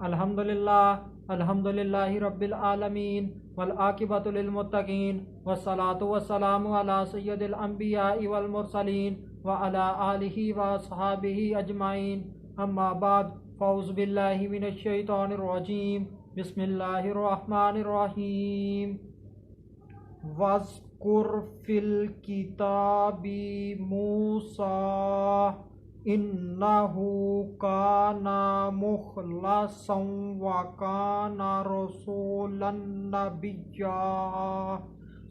الحمدللہ رب العالمین والعاقبۃ للمتقین والصلاۃ والسلام علی سید الانبیاء والمرسلین وعلی آلہ واصحابہ اجمعین، اما بعد، فاعوذ باللہ من الشیطان الرجیم، بسم اللہ الرحمن الرحیم۔ وَاذْكُرْ فِي الْكِتَابِ مُوسَىٰ إِنَّهُ كَانَ مُخْلَصًا وَكَانَ رَسُولًا نَبِيًّا۔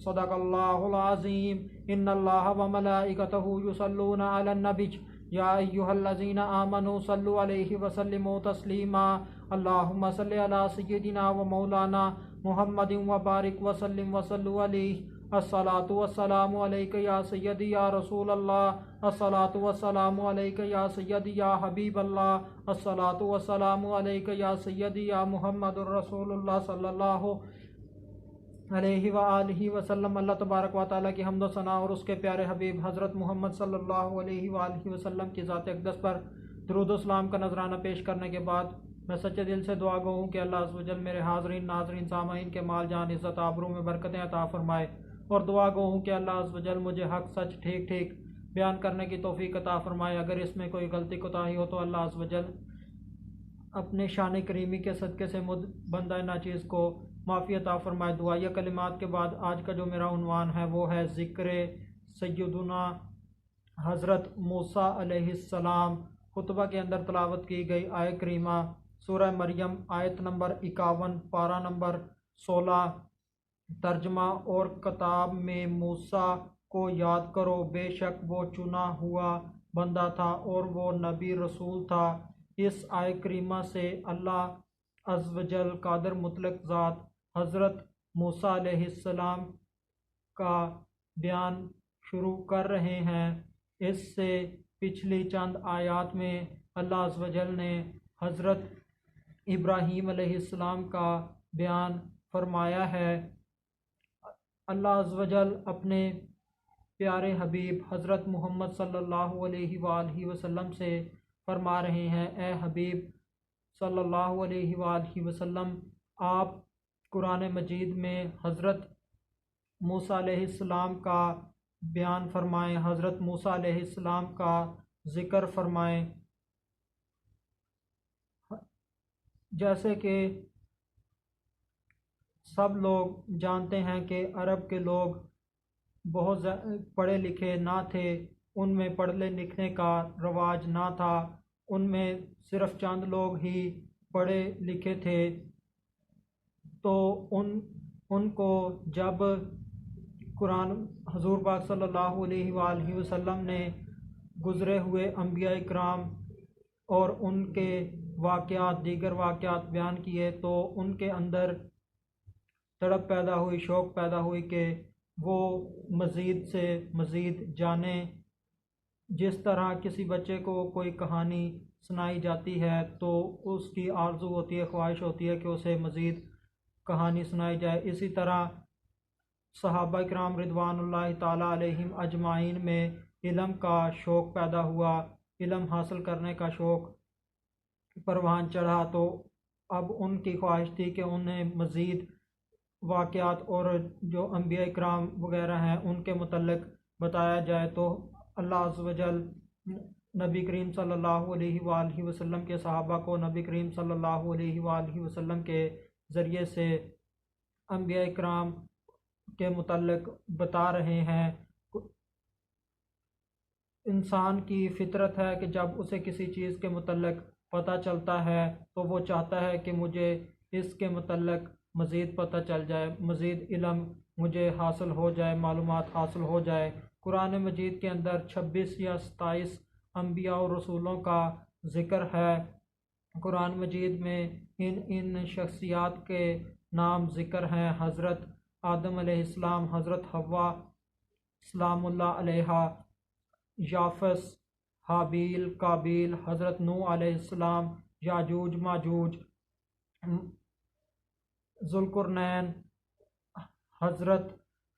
صدق اللہ العظیم۔ ان اللہ وملائکتہ یصلون علی النبی یا ایھا الذین آمنوا صلوا علیہ وسلموا تسلیما۔ اللہم صل علی سیدنا و مولانا محمد وبارک وسلم وصلوا علیہ۔ الصلاۃ والسلام علیک یا سیدی یا رسول اللہ، الصلاۃ والسلام علیک یا سیدی یا حبیب اللہ، الصلاۃ والسلام علیک یا سیدی یا محمد الرسول اللہ صلی اللہ علیہ وآلہ وسلم۔ اللہ تبارک و تعالیٰ کی حمد و ثنا اور اس کے پیارے حبیب حضرت محمد صلی اللہ علیہ وآلہ وسلم کی ذات اقدس پر درود و سلام کا نذرانہ پیش کرنے کے بعد میں سچے دل سے دعا گو ہوں کہ اللہ عز و جل میرے حاضرین ناظرین سامعین کے مال جان عزت آبرو میں برکتیں عطا فرمائے، اور دعا گو ہوں کہ اللہ عز و جل مجھے حق سچ ٹھیک ٹھیک بیان کرنے کی توفیق عطا فرمائے۔ اگر اس میں کوئی غلطی کوتاہی ہو تو اللہ عز و جل اپنے شان کریمی کے صدقے سے مجھ بندہ ناچیز کو معافی عطا فرمائے۔ دعائیہ کلمات کے بعد آج کا جو میرا عنوان ہے وہ ہے ذکر سیدنا حضرت موسیٰ علیہ السلام۔ خطبہ کے اندر تلاوت کی گئی آیہ کریمہ سورہ مریم آیت نمبر 51 پارہ نمبر 16۔ ترجمہ: اور کتاب میں موسیٰ کو یاد کرو، بے شک وہ چنا ہوا بندہ تھا اور وہ نبی رسول تھا۔ اس آیہ کریمہ سے اللہ عز و جل قادر مطلق ذات حضرت موسیٰ علیہ السلام کا بیان شروع کر رہے ہیں۔ اس سے پچھلی چند آیات میں اللہ عز و جل نے حضرت ابراہیم علیہ السلام کا بیان فرمایا ہے۔ اللہ عز و جل اپنے پیارے حبیب حضرت محمد صلی اللہ علیہ وآلہ وسلم سے فرما رہے ہیں، اے حبیب صلی اللہ علیہ وآلہ وسلم، آپ قرآن مجید میں حضرت موسیٰ علیہ السلام کا بیان فرمائیں، حضرت موسیٰ علیہ السلام کا ذکر فرمائیں۔ جیسے کہ سب لوگ جانتے ہیں کہ عرب کے لوگ بہت پڑھے لکھے نہ تھے، ان میں پڑھنے لکھنے کا رواج نہ تھا، ان میں صرف چند لوگ ہی پڑھے لکھے تھے۔ تو ان کو جب قرآن حضور پاک صلی اللہ علیہ وآلہ وسلم نے گزرے ہوئے انبیاء کرام اور ان کے واقعات دیگر واقعات بیان کیے تو ان کے اندر تڑپ پیدا ہوئی، شوق پیدا ہوئی کہ وہ مزید سے مزید جانیں۔ جس طرح کسی بچے کو کوئی کہانی سنائی جاتی ہے تو اس کی آرزو ہوتی ہے، خواہش ہوتی ہے کہ اسے مزید کہانی سنائی جائے، اسی طرح صحابہ کرام رضوان اللہ تعالیٰ علیہم اجمعین میں علم کا شوق پیدا ہوا، علم حاصل کرنے کا شوق پروان چڑھا، تو اب ان کی خواہش تھی کہ انہیں مزید واقعات اور جو انبیاء کرام وغیرہ ہیں ان کے متعلق بتایا جائے۔ تو اللہ عز و جل نبی کریم صلی اللہ علیہ وآلہ وسلم کے صحابہ کو نبی کریم صلی اللہ علیہ وآلہ وسلم کے ذریعے سے انبیاء کرام کے متعلق بتا رہے ہیں۔ انسان کی فطرت ہے کہ جب اسے کسی چیز کے متعلق پتہ چلتا ہے تو وہ چاہتا ہے کہ مجھے اس کے متعلق مزید پتہ چل جائے، مزید علم مجھے حاصل ہو جائے، معلومات حاصل ہو جائے۔ قرآن مجید کے اندر 26 یا 27 انبیاء اور رسولوں کا ذکر ہے۔ قرآن مجید میں ان شخصیات کے نام ذکر ہیں: حضرت آدم علیہ السلام، حضرت حوا سلام اللہ علیہا، یافس، حابیل، قابیل، حضرت نوح علیہ السلام، یاجوج ماجوج، ذوالقرنین، حضرت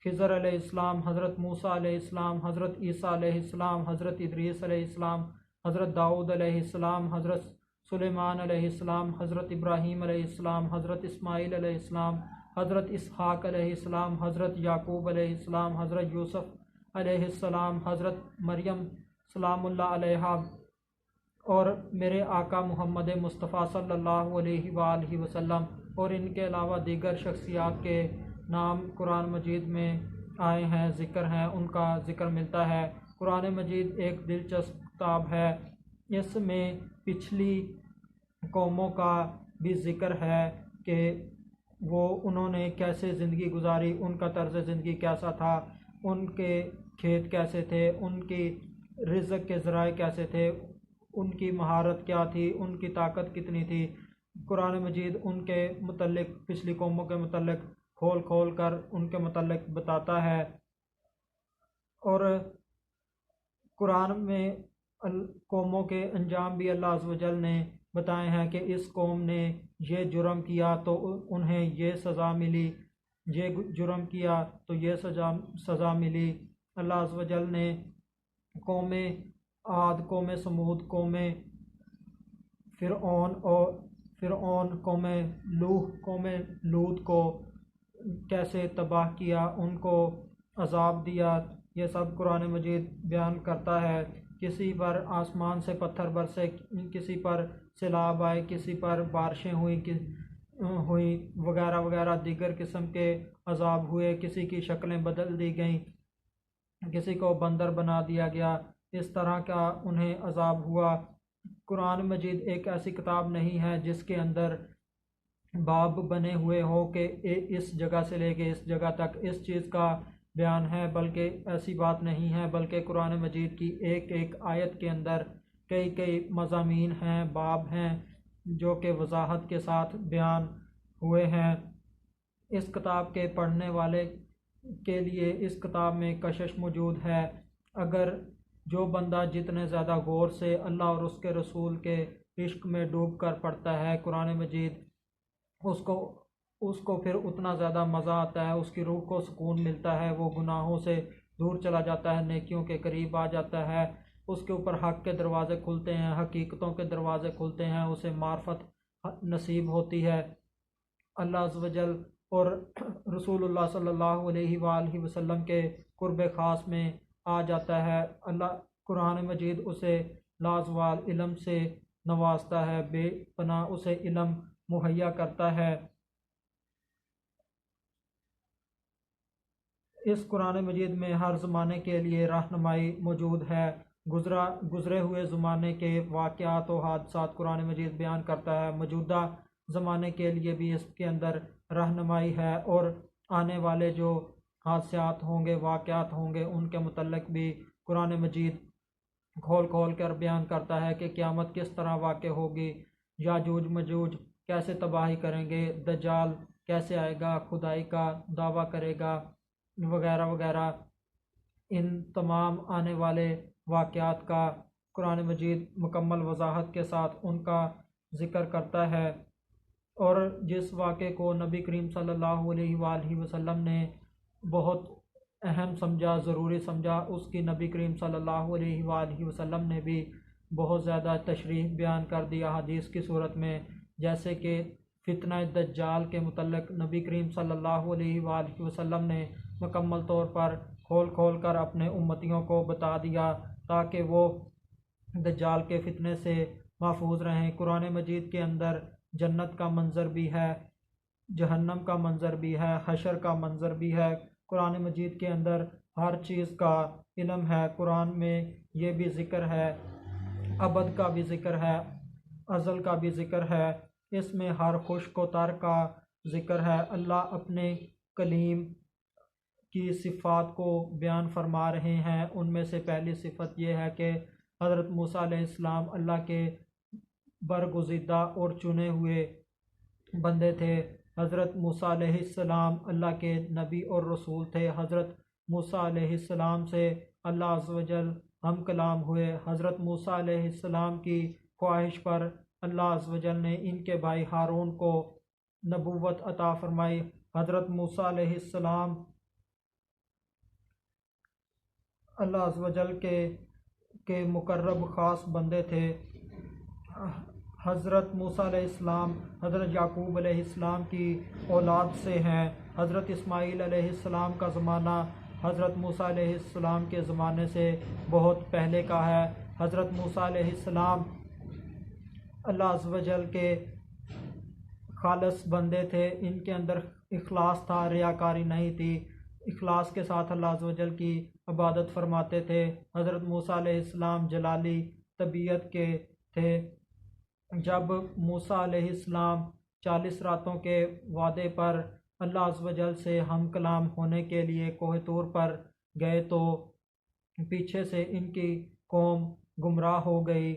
خضر علیہ السلام، حضرت موسیٰ علیہ السلام، حضرت عیسیٰ علیہ السلام، حضرت ادریس علیہ السلام، حضرت داؤد علیہ السلام، حضرت سلیمان علیہ السلام، حضرت ابراہیم علیہ السلام، حضرت اسماعیل علیہ السلام، حضرت اسحاق علیہ السلام، حضرت یعقوب علیہ السلام، حضرت یوسف علیہ السلام، حضرت مریم سلام اللہ علیہا، اور میرے آقا محمد مصطفیٰ صلی اللہ علیہ وآلہ وسلم، اور ان کے علاوہ دیگر شخصیات کے نام قرآن مجید میں آئے ہیں، ذکر ہیں، ان کا ذکر ملتا ہے۔ قرآن مجید ایک دلچسپ کتاب ہے، اس میں پچھلی قوموں کا بھی ذکر ہے کہ انہوں نے کیسے زندگی گزاری، ان کا طرز زندگی کیسا تھا، ان کے کھیت کیسے تھے، ان کی رزق کے ذرائع کیسے تھے، ان کی مہارت کیا تھی، ان کی طاقت کتنی تھی۔ قرآن مجید ان کے متعلق، پچھلی قوموں کے متعلق کھول کھول کر ان کے متعلق بتاتا ہے، اور قرآن میں قوموں کے انجام بھی اللہ عز و جل نے بتائے ہیں کہ اس قوم نے یہ جرم کیا تو انہیں یہ سزا ملی، یہ جرم کیا تو یہ سزا ملی۔ اللہ عز و جل نے قوم عاد، قوم سمود، قوم فرعون، قوم لوط کو کیسے تباہ کیا، ان کو عذاب دیا، یہ سب قرآن مجید بیان کرتا ہے۔ کسی پر آسمان سے پتھر برسے، کسی پر سیلاب آئے، کسی پر بارشیں ہوئیں وغیرہ وغیرہ، دیگر قسم کے عذاب ہوئے، کسی کی شکلیں بدل دی گئیں، کسی کو بندر بنا دیا گیا، اس طرح کا انہیں عذاب ہوا۔ قرآن مجید ایک ایسی کتاب نہیں ہے جس کے اندر باب بنے ہوئے ہو کہ اس جگہ سے لے کے اس جگہ تک اس چیز کا بیان ہے، بلکہ ایسی بات نہیں ہے، بلکہ قرآن مجید کی ایک ایک آیت کے اندر کئی کئی مضامین ہیں، باب ہیں، جو کہ وضاحت کے ساتھ بیان ہوئے ہیں۔ اس کتاب کے پڑھنے والے کے لیے اس کتاب میں کشش موجود ہے۔ اگر جو بندہ جتنے زیادہ غور سے اللہ اور اس کے رسول کے عشق میں ڈوب کر پڑھتا ہے قرآن مجید، اس کو پھر اتنا زیادہ مزہ آتا ہے، اس کی روح کو سکون ملتا ہے، وہ گناہوں سے دور چلا جاتا ہے، نیکیوں کے قریب آ جاتا ہے، اس کے اوپر حق کے دروازے کھلتے ہیں، حقیقتوں کے دروازے کھلتے ہیں، اسے معرفت نصیب ہوتی ہے۔ اللہ عز و جل اور رسول اللہ صلی اللہ علیہ وآلہ وسلم کے قرب خاص میں آ جاتا ہے۔ اللہ قرآن مجید اسے لازوال علم سے نوازتا ہے، بے پناہ اسے علم مہیا کرتا ہے۔ اس قرآن مجید میں ہر زمانے کے لیے رہنمائی موجود ہے۔ گزرے ہوئے زمانے کے واقعات و حادثات قرآن مجید بیان کرتا ہے، موجودہ زمانے کے لیے بھی اس کے اندر رہنمائی ہے، اور آنے والے جو حادثات ہوں گے، واقعات ہوں گے، ان کے متعلق بھی قرآن مجید کھول کھول کر بیان کرتا ہے کہ قیامت کس طرح واقع ہوگی، یاجوج مجوج کیسے تباہی کریں گے، دجال کیسے آئے گا، خدائی کا دعویٰ کرے گا، وغیرہ وغیرہ۔ ان تمام آنے والے واقعات کا قرآن مجید مکمل وضاحت کے ساتھ ان کا ذکر کرتا ہے، اور جس واقعے کو نبی کریم صلی اللہ علیہ وآلہ وسلم نے بہت اہم سمجھا، ضروری سمجھا، اس کی نبی کریم صلی اللہ علیہ وآلہ وسلم نے بھی بہت زیادہ تشریح بیان کر دیا حدیث کی صورت میں، جیسے کہ فتنہ دجال کے متعلق نبی کریم صلی اللہ علیہ وآلہ وسلم نے مکمل طور پر کھول کھول کر اپنے امتیوں کو بتا دیا تاکہ وہ دجال کے فتنے سے محفوظ رہیں۔ قرآن مجید کے اندر جنت کا منظر بھی ہے، جہنم کا منظر بھی ہے، حشر کا منظر بھی ہے۔ قرآن مجید کے اندر ہر چیز کا علم ہے۔ قرآن میں یہ بھی ذکر ہے، ابد کا بھی ذکر ہے، ازل کا بھی ذکر ہے، اس میں ہر خشک و تر کا ذکر ہے۔ اللہ اپنے کلیم کی صفات کو بیان فرما رہے ہیں۔ ان میں سے پہلی صفت یہ ہے کہ حضرت موسیٰ علیہ السلام اللہ کے برگزیدہ اور چنے ہوئے بندے تھے۔ حضرت موسیٰ علیہ السلام اللہ کے نبی اور رسول تھے۔ حضرت موسیٰ علیہ السلام سے اللہ عز و جل ہم کلام ہوئے۔ حضرت موسیٰ علیہ السلام کی خواہش پر اللہ عز و جل نے ان کے بھائی ہارون کو نبوت عطا فرمائی۔ حضرت موسیٰ علیہ السلام اللہ عز و جل کے مقرب خاص بندے تھے۔ حضرت موسیٰ علیہ السلام حضرت یعقوب علیہ السلام کی اولاد سے ہیں۔ حضرت اسماعیل علیہ السلام کا زمانہ حضرت موسیٰ علیہ السلام کے زمانے سے بہت پہلے کا ہے۔ حضرت موسیٰ علیہ السلام اللہ عز و جل کے خالص بندے تھے، ان کے اندر اخلاص تھا، ریاکاری نہیں تھی، اخلاص کے ساتھ اللہ عز و جل کی عبادت فرماتے تھے۔ حضرت موسیٰ علیہ السلام جلالی طبیعت کے تھے۔ جب موسیٰ علیہ السلام 40 راتوں کے وعدے پر اللہ عز و جل سے ہم کلام ہونے کے لیے کوہ طور پر گئے تو پیچھے سے ان کی قوم گمراہ ہو گئی۔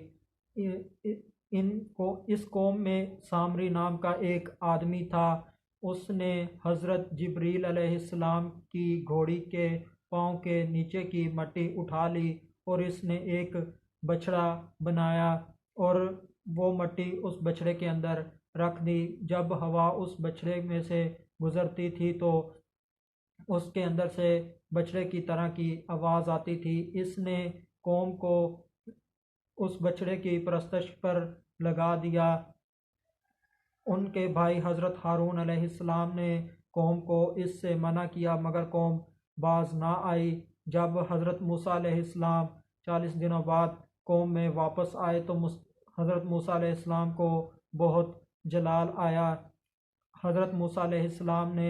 اس قوم میں سامری نام کا ایک آدمی تھا، اس نے حضرت جبریل علیہ السلام کی گھوڑی کے پاؤں کے نیچے کی مٹی اٹھا لی اور اس نے ایک بچھڑا بنایا اور وہ مٹی اس بچھڑے کے اندر رکھ دی۔ جب ہوا اس بچھڑے میں سے گزرتی تھی تو اس کے اندر سے بچھڑے کی طرح کی آواز آتی تھی۔ اس نے قوم کو اس بچھڑے کی پرستش پر لگا دیا۔ ان کے بھائی حضرت ہارون علیہ السلام نے قوم کو اس سے منع کیا مگر قوم باز نہ آئی۔ جب حضرت موسیٰ علیہ السلام 40 دنوں بعد قوم میں واپس آئے تو حضرت موسیٰ علیہ السلام کو بہت جلال آیا۔ حضرت موسیٰ علیہ السلام نے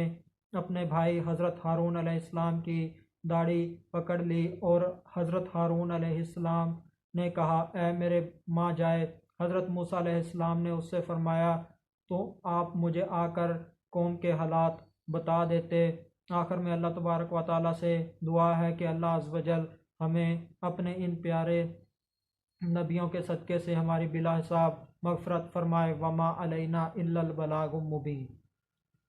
اپنے بھائی حضرت ہارون علیہ السلام کی داڑھی پکڑ لی اور حضرت ہارون علیہ السلام نے کہا، اے میرے ماں جائے۔ حضرت موسیٰ علیہ السلام نے اس سے فرمایا، تو آپ مجھے آ کر قوم کے حالات بتا دیتے۔ آخر میں اللہ تبارک و تعالیٰ سے دعا ہے کہ اللہ عز و جل ہمیں اپنے ان پیارے نبیوں کے صدقے سے ہماری بلا حساب مغفرت فرمائے۔ وما علینا الا البلاغ المبین۔